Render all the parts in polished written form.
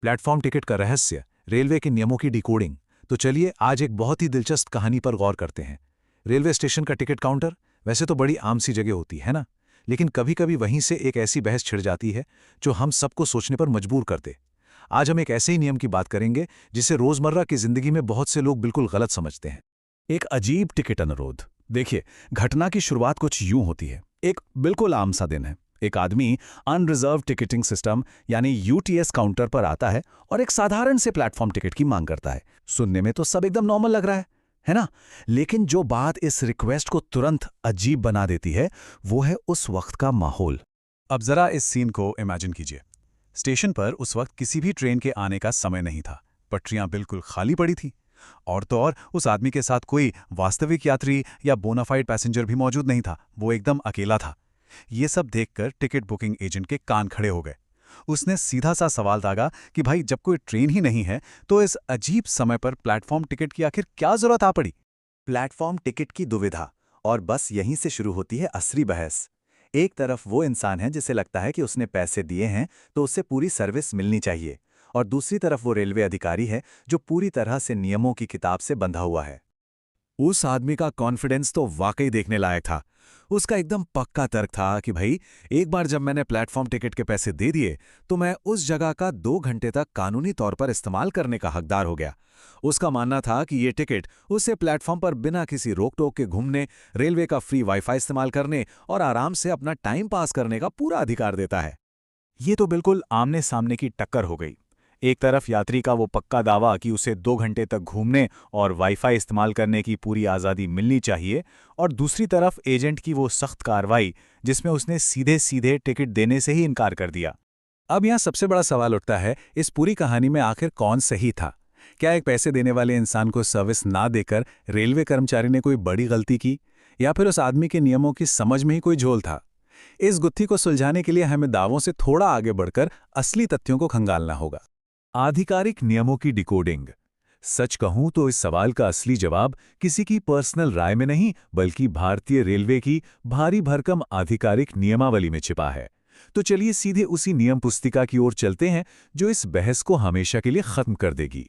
Platform ticket का रहस्य, railway के नियमों की डिकोडिंग। तो चलिए आज एक बहुत ही दिलचस्प कहानी पर गौर करते हैं। रेलवे स्टेशन का टिकट काउंटर वैसे तो बड़ी आम सी जगह होती है ना, लेकिन कभी कभी वहीं से एक ऐसी बहस छिड़ जाती है जो हम सबको सोचने पर मजबूर कर दे। आज हम एक ऐसे ही नियम की बात करेंगे जिसे रोजमर्रा की जिंदगी में बहुत से लोग बिल्कुल गलत समझते हैं। एक अजीब टिकट अनुरोध। देखिए, घटना की शुरुआत कुछ यूं होती है। एक बिल्कुल आम सा दिन है। एक आदमी अनरिजर्व टिकटिंग सिस्टम यानी यूटीएस काउंटर पर आता है और एक साधारण से प्लेटफॉर्म टिकट की मांग करता है। सुनने में तो सब एकदम नॉर्मल लग रहा है ना? लेकिन जो बात इस रिक्वेस्ट को तुरंत अजीब बना देती है, वो है उस वक्त का माहौल। अब जरा इस सीन को इमेजिन कीजिए। स्टेशन पर उस वक्त किसी भी ट्रेन के आने का समय नहीं था। पटरियां बिल्कुल खाली पड़ी थी। और तो और उस आदमी के साथ कोई वास्तविक यात्री या बोनाफाइड पैसेंजर भी मौजूद नहीं था। वो एकदम अकेला था। ये सब देखकर टिकट बुकिंग एजेंट के कान खड़े हो गए। उसने सीधा सा सवाल दागा कि भाई, जब कोई ट्रेन ही नहीं है तो इस अजीब समय पर प्लेटफॉर्म टिकट की आखिर क्या जरूरत आ पड़ी। प्लेटफॉर्म टिकट की दुविधा। और बस यहीं से शुरू होती है असली बहस। एक तरफ वो इंसान है जिसे लगता है कि उसने पैसे दिए हैं तो उससे पूरी सर्विस मिलनी चाहिए, और दूसरी तरफ वो रेलवे अधिकारी है जो पूरी तरह से नियमों की किताब से बंधा हुआ है। उस आदमी का कॉन्फिडेंस तो वाकई देखने लायक था। उसका एकदम पक्का तर्क था कि भाई, एक बार जब मैंने प्लेटफॉर्म टिकट के पैसे दे दिए तो मैं उस जगह का 2 घंटे तक कानूनी तौर पर इस्तेमाल करने का हकदार हो गया। उसका मानना था कि ये टिकट उसे प्लेटफॉर्म पर बिना किसी रोक टोक के घूमने, रेलवे का फ्री वाईफाई इस्तेमाल करने और आराम से अपना टाइम पास करने का पूरा अधिकार देता है। ये तो बिल्कुल आमने सामने की टक्कर हो गई। एक तरफ यात्री का वो पक्का दावा कि उसे 2 घंटे तक घूमने और वाईफाई इस्तेमाल करने की पूरी आज़ादी मिलनी चाहिए, और दूसरी तरफ एजेंट की वो सख्त कार्रवाई जिसमें उसने सीधे सीधे टिकट देने से ही इनकार कर दिया। अब यहाँ सबसे बड़ा सवाल उठता है, इस पूरी कहानी में आखिर कौन सही था? क्या एक पैसे देने वाले इंसान को सर्विस ना देकर रेलवे कर्मचारी ने कोई बड़ी गलती की, या फिर उस आदमी के नियमों की समझ में ही कोई झोल था? इस गुत्थी को सुलझाने के लिए हमें दावों से थोड़ा आगे बढ़कर असली तथ्यों को खंगालना होगा। आधिकारिक नियमों की डिकोडिंग। सच कहूं तो इस सवाल का असली जवाब किसी की पर्सनल राय में नहीं, बल्कि भारतीय रेलवे की भारी भरकम आधिकारिक नियमावली में छिपा है। तो चलिए सीधे उसी नियम पुस्तिका की ओर चलते हैं जो इस बहस को हमेशा के लिए खत्म कर देगी।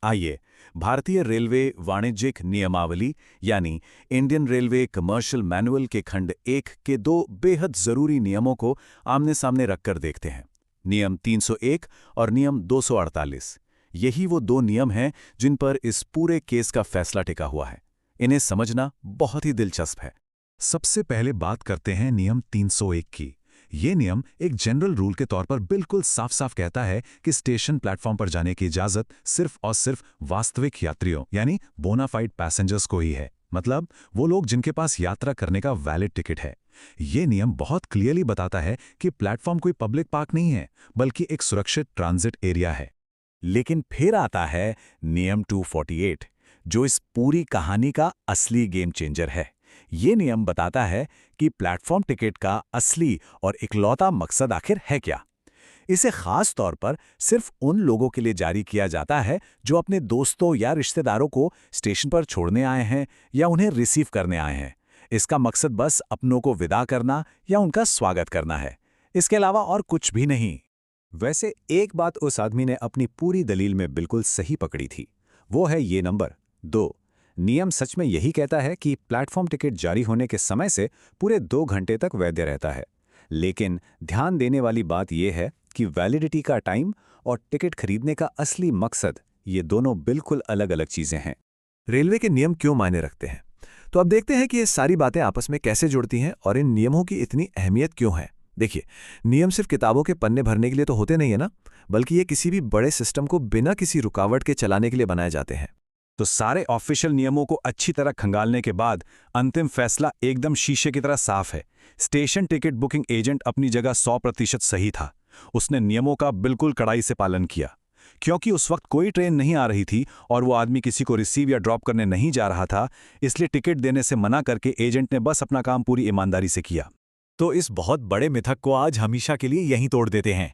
आइए, भारतीय रेलवे वाणिज्यिक नियमावली यानी इंडियन रेलवे कमर्शियल मैनुअल के खंड 1 के 2 बेहद जरूरी नियमों को आमने सामने रखकर देखते हैं। नियम 301 और नियम 248। यही वो 2 नियम हैं जिन पर इस पूरे केस का फैसला टिका हुआ है। इन्हें समझना बहुत ही दिलचस्प है। सबसे पहले बात करते हैं नियम 301 की। ये नियम एक जनरल रूल के तौर पर बिल्कुल साफ साफ कहता है कि स्टेशन प्लेटफॉर्म पर जाने की इजाजत सिर्फ और सिर्फ वास्तविक यात्रियों यानी बोनाफाइड पैसेंजर्स को ही है। मतलब वो लोग जिनके पास यात्रा करने का वैलिड टिकट है। ये नियम बहुत क्लियरली बताता है कि प्लेटफॉर्म कोई पब्लिक पार्क नहीं है, बल्कि एक सुरक्षित ट्रांजिट एरिया है। लेकिन फिर आता है नियम 248, जो इस पूरी कहानी का असली गेम चेंजर है। ये नियम बताता है कि प्लेटफॉर्म टिकट का असली और इकलौता मकसद आखिर है क्या। इसे खास तौर पर सिर्फ उन लोगों के लिए जारी किया जाता है जो अपने दोस्तों या रिश्तेदारों को स्टेशन पर छोड़ने आए हैं या उन्हें रिसीव करने आए हैं। इसका मकसद बस अपनों को विदा करना या उनका स्वागत करना है, इसके अलावा और कुछ भी नहीं। वैसे एक बात उस आदमी ने अपनी पूरी दलील में बिल्कुल सही पकड़ी थी। वो है ये नंबर 2। नियम सच में यही कहता है कि प्लेटफॉर्म टिकट जारी होने के समय से पूरे 2 घंटे तक वैध रहता है। लेकिन ध्यान देने वाली बात यह है कि वैलिडिटी का टाइम और टिकट खरीदने का असली मकसद, ये दोनों बिल्कुल अलग अलग चीजें हैं। रेलवे के नियम क्यों मायने रखते हैं? तो अब देखते हैं कि ये सारी बातें आपस में कैसे जुड़ती हैं और इन नियमों की इतनी अहमियत क्यों है। देखिए, नियम सिर्फ किताबों के पन्ने भरने के लिए तो होते नहीं है ना, बल्कि ये किसी भी बड़े सिस्टम को बिना किसी रुकावट के चलाने के लिए बनाए जाते हैं। तो सारे ऑफिशियल नियमों को अच्छी तरह खंगालने के बाद अंतिम फैसला एकदम शीशे की तरह साफ है। स्टेशन टिकट बुकिंग एजेंट अपनी जगह 100% सही था। उसने नियमों का बिल्कुल कड़ाई से पालन किया। क्योंकि उस वक्त कोई ट्रेन नहीं आ रही थी और वो आदमी किसी को रिसीव या ड्रॉप करने नहीं जा रहा था, इसलिए टिकट देने से मना करके एजेंट ने बस अपना काम पूरी ईमानदारी से किया। तो इस बहुत बड़े मिथक को आज हमेशा के लिए यहीं तोड़ देते हैं।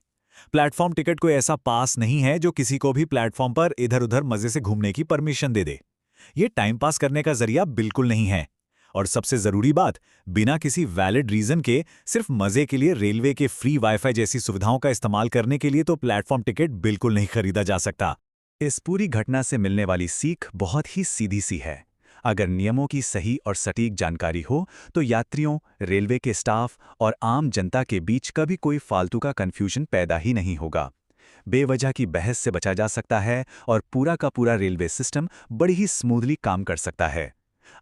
प्लेटफॉर्म टिकट कोई ऐसा पास नहीं है जो किसी को भी प्लेटफॉर्म पर इधर उधर मजे से घूमने की परमिशन दे दे। ये टाइम पास करने का जरिया बिल्कुल नहीं है। और सबसे जरूरी बात, बिना किसी वैलिड रीजन के सिर्फ मजे के लिए रेलवे के फ्री वाईफाई जैसी सुविधाओं का इस्तेमाल करने के लिए तो प्लेटफॉर्म टिकट बिल्कुल नहीं खरीदा जा सकता। इस पूरी घटना से मिलने वाली सीख बहुत ही सीधी सी है। अगर नियमों की सही और सटीक जानकारी हो तो यात्रियों, रेलवे के स्टाफ और आम जनता के बीच कभी कोई फालतू का कन्फ्यूजन पैदा ही नहीं होगा। बेवजह की बहस से बचा जा सकता है और पूरा का पूरा रेलवे सिस्टम बड़ी ही स्मूथली काम कर सकता है।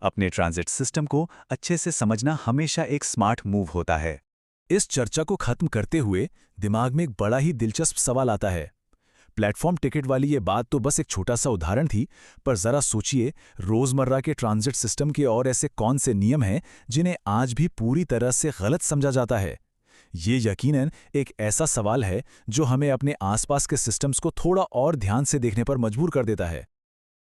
अपने ट्रांजिट सिस्टम को अच्छे से समझना हमेशा एक स्मार्ट मूव होता है। इस चर्चा को खत्म करते हुए दिमाग में एक बड़ा ही दिलचस्प सवाल आता है। प्लेटफॉर्म टिकट वाली ये बात तो बस एक छोटा सा उदाहरण थी, पर जरा सोचिए, रोजमर्रा के ट्रांजिट सिस्टम के और ऐसे कौन से नियम हैं जिन्हें आज भी पूरी तरह से गलत समझा जाता है। ये यकीनन एक ऐसा सवाल है जो हमें अपने आसपास के सिस्टम्स को थोड़ा और ध्यान से देखने पर मजबूर कर देता है।